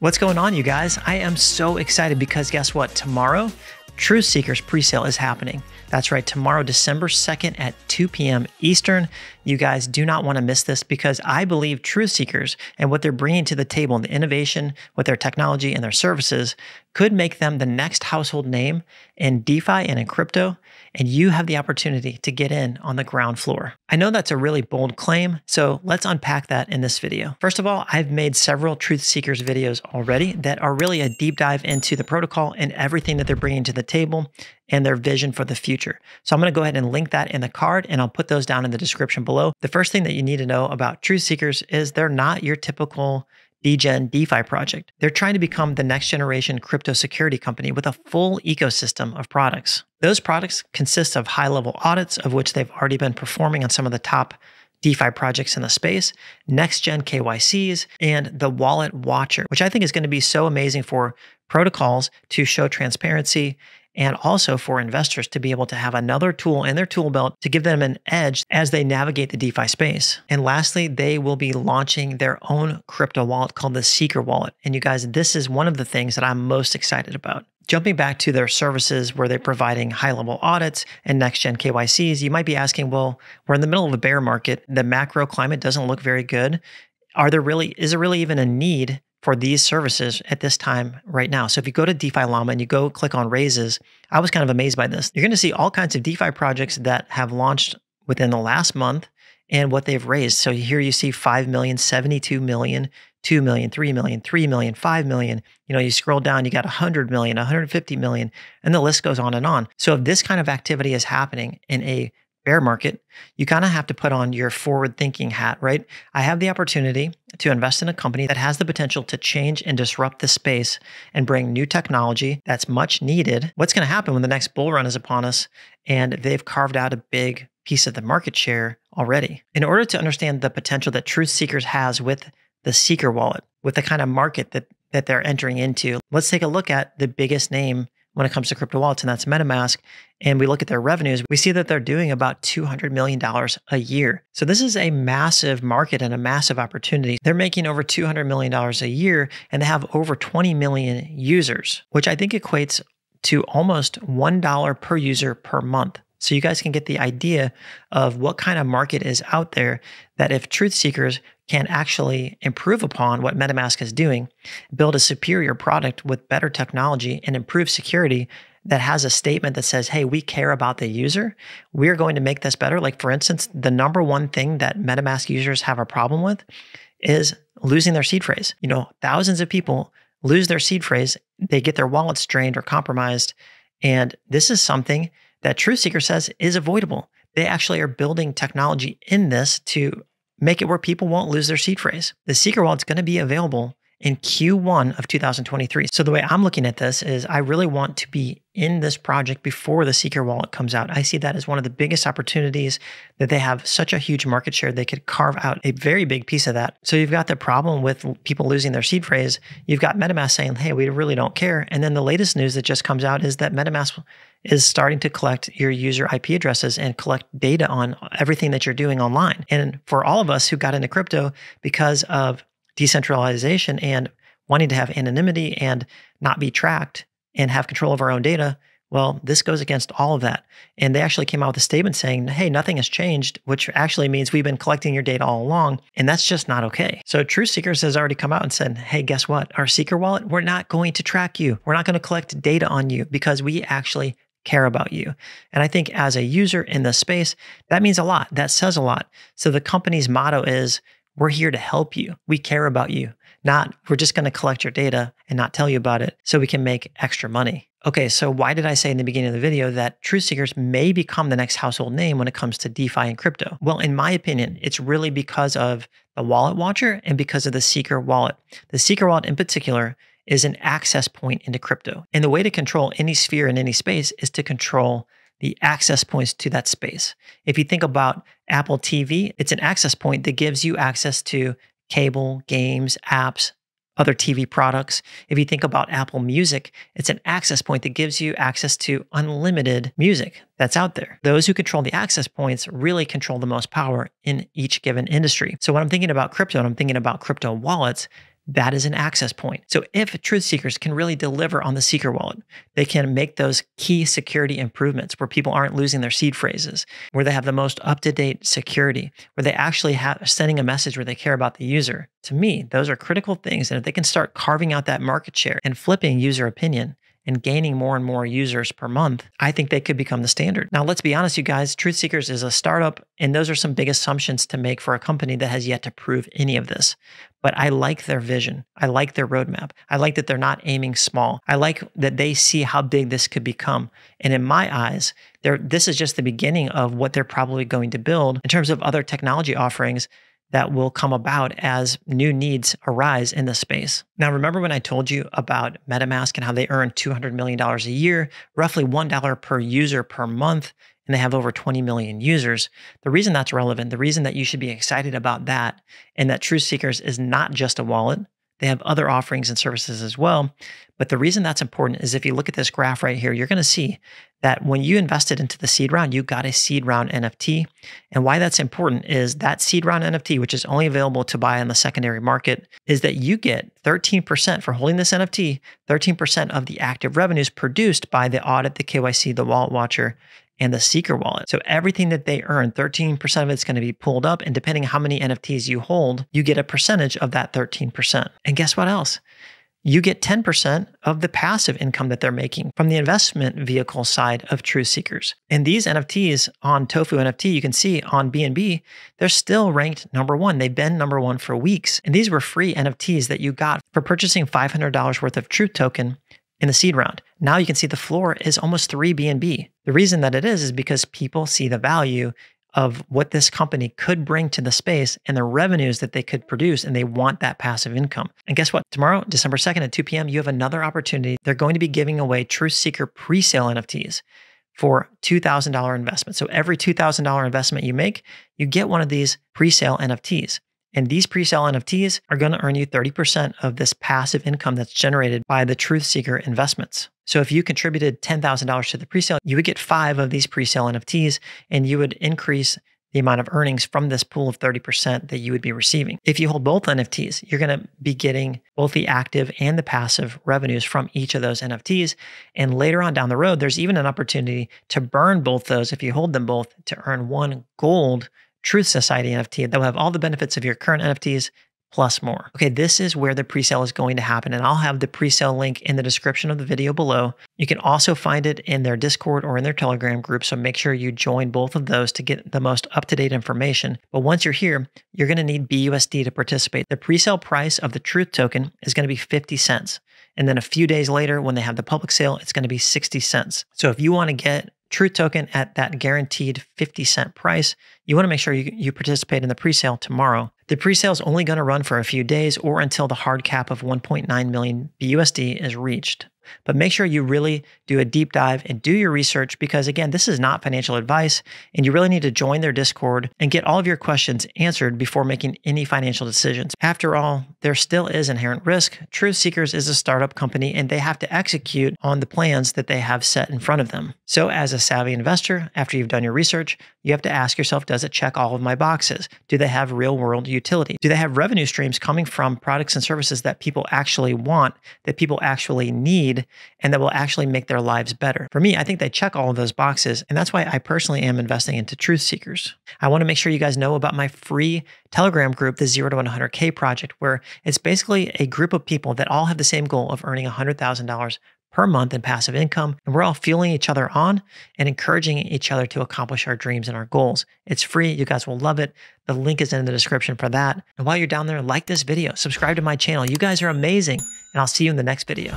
What's going on, you guys? I am so excited because guess what? Tomorrow, Truth Seekers presale is happening. That's right, tomorrow, December 2nd at 2 p.m. Eastern. You guys do not want to miss this because I believe Truth Seekers and what they're bringing to the table and the innovation with their technology and their services could make them the next household name in DeFi and in crypto, and you have the opportunity to get in on the ground floor. I know that's a really bold claim, so let's unpack that in this video. First of all, I've made several Truth Seekers videos already that are really a deep dive into the protocol and everything that they're bringing to the table and their vision for the future. So I'm going to go ahead and link that in the card, and I'll put those down in the description below. The first thing that you need to know about Truth Seekers is they're not your typical degen DeFi project. They're trying to become the next generation crypto security company with a full ecosystem of products. Those products consist of high-level audits, of which they've already been performing on some of the top DeFi projects in the space, next-gen KYCs, and the Wallet Watcher, which I think is going to be so amazing for protocols to show transparency and also for investors to be able to have another tool in their tool belt to give them an edge as they navigate the DeFi space. And lastly, they will be launching their own crypto wallet called the Seeker Wallet. And you guys, this is one of the things that I'm most excited about. Jumping back to their services where they're providing high-level audits and next-gen KYCs, you might be asking, well, we're in the middle of a bear market. The macro climate doesn't look very good. Is there really even a need for these services at this time right now? So if you go to DeFi Llama and you go click on raises, I was kind of amazed by this. You're going to see all kinds of DeFi projects that have launched within the last month and what they've raised. So here you see 5 million, 72 million, 2 million, 3 million, 3 million, 5 million. You know, you scroll down, you got 100 million, 150 million, and the list goes on and on. So if this kind of activity is happening in a bear market, you kind of have to put on your forward thinking hat, right? I have the opportunity to invest in a company that has the potential to change and disrupt the space and bring new technology that's much needed. What's going to happen when the next bull run is upon us and they've carved out a big piece of the market share already? In order to understand the potential that Truth Seekers has with the Seeker wallet, with the kind of market that they're entering into, let's take a look at the biggest name when it comes to crypto wallets, and that's MetaMask. And we look at their revenues, we see that they're doing about $200 million a year. So this is a massive market and a massive opportunity. They're making over $200 million a year, and they have over 20 million users, which I think equates to almost $1 per user per month. So you guys can get the idea of what kind of market is out there that if Truth Seekers can actually improve upon what MetaMask is doing, build a superior product with better technology and improved security that has a statement that says, hey, we care about the user. We're going to make this better. Like for instance, the number one thing that MetaMask users have a problem with is losing their seed phrase. You know, thousands of people lose their seed phrase. They get their wallets drained or compromised. And this is something that Truth Seeker says is avoidable. They actually are building technology in this to make it where people won't lose their seed phrase. The Seeker wallet's going to be available in Q1 of 2023. So the way I'm looking at this is I really want to be in this project before the Seeker wallet comes out. I see that as one of the biggest opportunities, that they have such a huge market share. They could carve out a very big piece of that. So you've got the problem with people losing their seed phrase. You've got MetaMask saying, hey, we really don't care. And then the latest news that just comes out is that MetaMask is starting to collect your user IP addresses and collect data on everything that you're doing online. And for all of us who got into crypto because of decentralization and wanting to have anonymity and not be tracked and have control of our own data, well, this goes against all of that. And they actually came out with a statement saying, hey, nothing has changed, which actually means we've been collecting your data all along, and that's just not okay. So Truth Seekers has already come out and said, hey, guess what? Our Seeker wallet, we're not going to track you. We're not going to collect data on you because we actually care about you. And I think as a user in this space, that means a lot. That says a lot. So the company's motto is, we're here to help you. We care about you. Not, we're just going to collect your data and not tell you about it so we can make extra money. Okay, so why did I say in the beginning of the video that Truth Seekers may become the next household name when it comes to DeFi and crypto? Well, in my opinion, it's really because of the Wallet Watcher and because of the Seeker wallet. The Seeker wallet in particular is an access point into crypto. And the way to control any sphere in any space is to control the access points to that space. If you think about Apple TV, it's an access point that gives you access to cable, games, apps, other TV products. If you think about Apple Music, it's an access point that gives you access to unlimited music that's out there. Those who control the access points really control the most power in each given industry. So when I'm thinking about crypto and I'm thinking about crypto wallets, that is an access point. So if truth seekers can really deliver on the seeker wallet, they can make those key security improvements where people aren't losing their seed phrases, where they have the most up-to-date security, where they actually have sending a message where they care about the user. To me, those are critical things. And if they can start carving out that market share and flipping user opinion and gaining more and more users per month, I think they could become the standard. Now, let's be honest, you guys, Truth Seekers is a startup, and those are some big assumptions to make for a company that has yet to prove any of this. But I like their vision. I like their roadmap. I like that they're not aiming small. I like that they see how big this could become. And in my eyes, this is just the beginning of what they're probably going to build in terms of other technology offerings that will come about as new needs arise in the space. Now, remember when I told you about MetaMask and how they earn $200 million a year, roughly $1 per user per month, and they have over 20 million users? The reason that's relevant, the reason that you should be excited about that, and that Truth Seekers is not just a wallet, they have other offerings and services as well. But the reason that's important is if you look at this graph right here, you're going to see that when you invested into the seed round, you got a seed round NFT. And why that's important is that seed round NFT, which is only available to buy on the secondary market, is that you get 13% for holding this NFT, 13% of the active revenues produced by the audit, the KYC, the wallet watcher, and the seeker wallet. So everything that they earn, 13% of it's going to be pulled up. And depending on how many NFTs you hold, you get a percentage of that 13%. And guess what else? You get 10% of the passive income that they're making from the investment vehicle side of Truth Seekers. And these NFTs on Tofu NFT, you can see on BNB, they're still ranked #1. They've been #1 for weeks. And these were free NFTs that you got for purchasing $500 worth of Truth token in the seed round. Now you can see the floor is almost 3 BNB. The reason that it is because people see the value of what this company could bring to the space and the revenues that they could produce, and they want that passive income. And guess what? Tomorrow, December 2nd at 2 p.m., you have another opportunity. They're going to be giving away Truth Seeker pre-sale NFTs for $2,000 investment. So every $2,000 investment you make, you get one of these pre-sale NFTs. And these pre-sale NFTs are going to earn you 30% of this passive income that's generated by the Truth Seeker investments. So if you contributed $10,000 to the pre-sale, you would get 5 of these pre-sale NFTs, and you would increase the amount of earnings from this pool of 30% that you would be receiving. If you hold both NFTs, you're going to be getting both the active and the passive revenues from each of those NFTs. And later on down the road, there's even an opportunity to burn both those if you hold them both to earn one gold Truth Society NFT that will have all the benefits of your current NFTs plus more. Okay, this is where the presale is going to happen, and I'll have the presale link in the description of the video below. You can also find it in their Discord or in their Telegram group, so make sure you join both of those to get the most up-to-date information. But once you're here, you're going to need BUSD to participate. The presale price of the Truth token is going to be 50 cents. And then a few days later, when they have the public sale, it's going to be 60 cents. So if you want to get Truth token at that guaranteed 50-cent price, you want to make sure you participate in the presale tomorrow. The presale is only going to run for a few days or until the hard cap of 1.9 million BUSD is reached. But make sure you really do a deep dive and do your research, because again, this is not financial advice, and you really need to join their Discord and get all of your questions answered before making any financial decisions. After all, there still is inherent risk. Truth Seekers is a startup company, and they have to execute on the plans that they have set in front of them. So as a savvy investor, after you've done your research, you have to ask yourself, does it check all of my boxes? Do they have real world utility? Do they have revenue streams coming from products and services that people actually want, that people actually need, and that will actually make their lives better? For me, I think they check all of those boxes, and that's why I personally am investing into Truth Seekers. I want to make sure you guys know about my free Telegram group, the 0 to 100K project, where it's basically a group of people that all have the same goal of earning $100,000 per month in passive income. And we're all fueling each other on and encouraging each other to accomplish our dreams and our goals. It's free. You guys will love it. The link is in the description for that. And while you're down there, like this video, subscribe to my channel. You guys are amazing. And I'll see you in the next video.